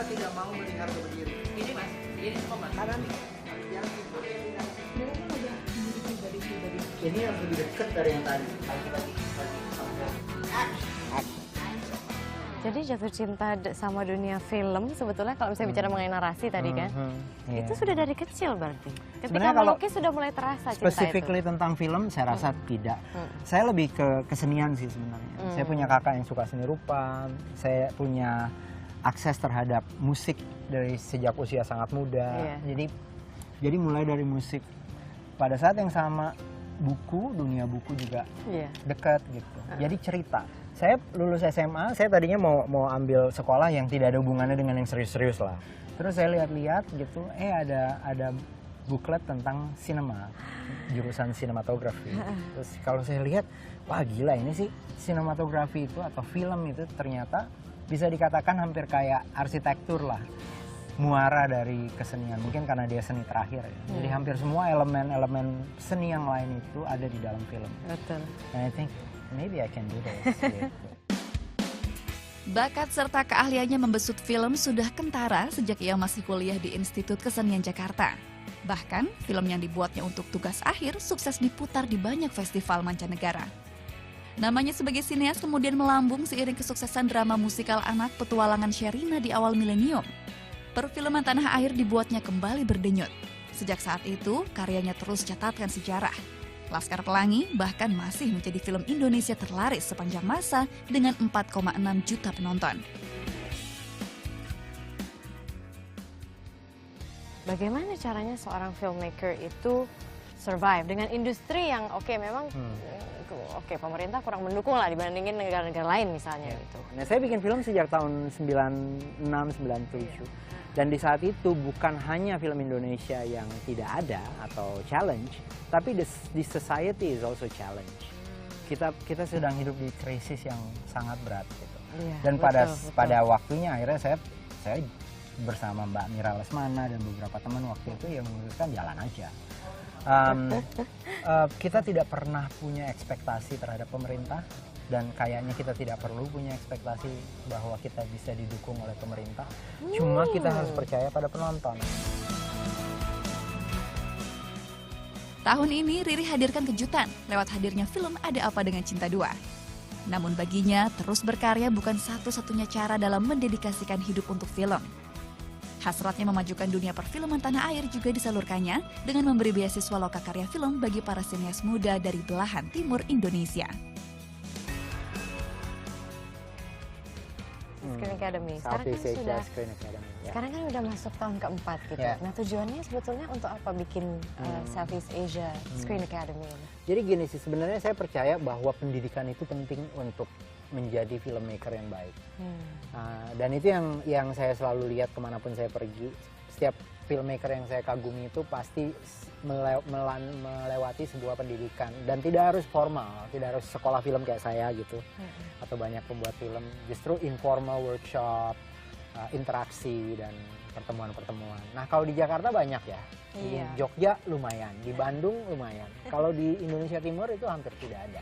Kita tidak mau melihat berdiri. Ini mas, ini semua mas. Kanan nih. Yang itu ini yang lebih dekat dari yang tadi. Lagi. Jadi jatuh cinta sama dunia film sebetulnya kalau misalnya bicara mengenai narasi tadi kan, itu sudah dari kecil berarti. Ketika Sebenarnya kalau melukis sudah mulai terasa cinta itu. Specifically tentang film, saya rasa tidak. Saya lebih ke kesenian sih sebenarnya. Saya punya kakak yang suka seni rupa, saya punya akses terhadap musik dari sejak usia sangat muda. Jadi mulai dari musik. Pada saat yang sama dunia buku juga dekat gitu. Jadi cerita. Saya lulus SMA, saya tadinya mau ambil sekolah yang tidak ada hubungannya dengan yang serius-serius lah. Terus saya lihat-lihat gitu, ada buklet tentang sinema, jurusan sinematografi. Terus kalau saya lihat, wah gila ini sih sinematografi itu atau film itu ternyata bisa dikatakan hampir kayak arsitektur lah. Muara dari kesenian, mungkin karena dia seni terakhir ya. Jadi hampir semua elemen-elemen seni yang lain itu ada di dalam film. Betul. And I think maybe I can do this. Gitu. Bakat serta keahliannya membesut film sudah kentara sejak ia masih kuliah di Institut Kesenian Jakarta. Bahkan, film yang dibuatnya untuk tugas akhir sukses diputar di banyak festival mancanegara. Namanya sebagai sineas kemudian melambung seiring kesuksesan drama musikal anak Petualangan Sherina di awal milenium. Perfilman Tanah Air dibuatnya kembali berdenyut. Sejak saat itu, karyanya terus catatkan sejarah. Laskar Pelangi bahkan masih menjadi film Indonesia terlaris sepanjang masa dengan 4,6 juta penonton. Bagaimana caranya seorang filmmaker itu survive dengan industri yang memang pemerintah kurang mendukung lah dibandingin negara-negara lain misalnya gitu. Nah, saya bikin film sejak tahun 96, 97. Dan di saat itu bukan hanya film Indonesia yang tidak ada atau challenge, tapi the society is also challenge. Kita sedang hidup di krisis yang sangat berat gitu. Dan pada waktunya akhirnya saya bersama Mbak Mira Lesmana dan beberapa teman waktu itu yang memutuskan jalan aja. Kita tidak pernah punya ekspektasi terhadap pemerintah. Dan kayaknya kita tidak perlu punya ekspektasi bahwa kita bisa didukung oleh pemerintah. Cuma kita harus percaya pada penonton. Tahun ini Riri hadirkan kejutan lewat hadirnya film Ada Apa Dengan Cinta 2. Namun baginya terus berkarya bukan satu-satunya cara dalam mendedikasikan hidup untuk film. Hasratnya memajukan dunia perfilman tanah air juga disalurkannya dengan memberi beasiswa lokakarya film bagi para sinias muda dari belahan timur Indonesia. Screen Academy. Sekarang kan udah masuk tahun keempat gitu. Nah tujuannya sebetulnya untuk apa bikin Southeast Asia Screen Academy ini? Jadi gini sih, sebenarnya saya percaya bahwa pendidikan itu penting untuk menjadi filmmaker yang baik. Dan itu yang saya selalu lihat kemanapun saya pergi. Setiap filmmaker yang saya kagumi itu pasti melewati sebuah pendidikan. Dan tidak harus formal, tidak harus sekolah film kayak saya gitu. Atau banyak pembuat film, justru informal workshop, interaksi dan pertemuan-pertemuan. Nah kalau di Jakarta banyak ya, di Jogja lumayan, di Bandung lumayan. Kalau di Indonesia Timur itu hampir tidak ada.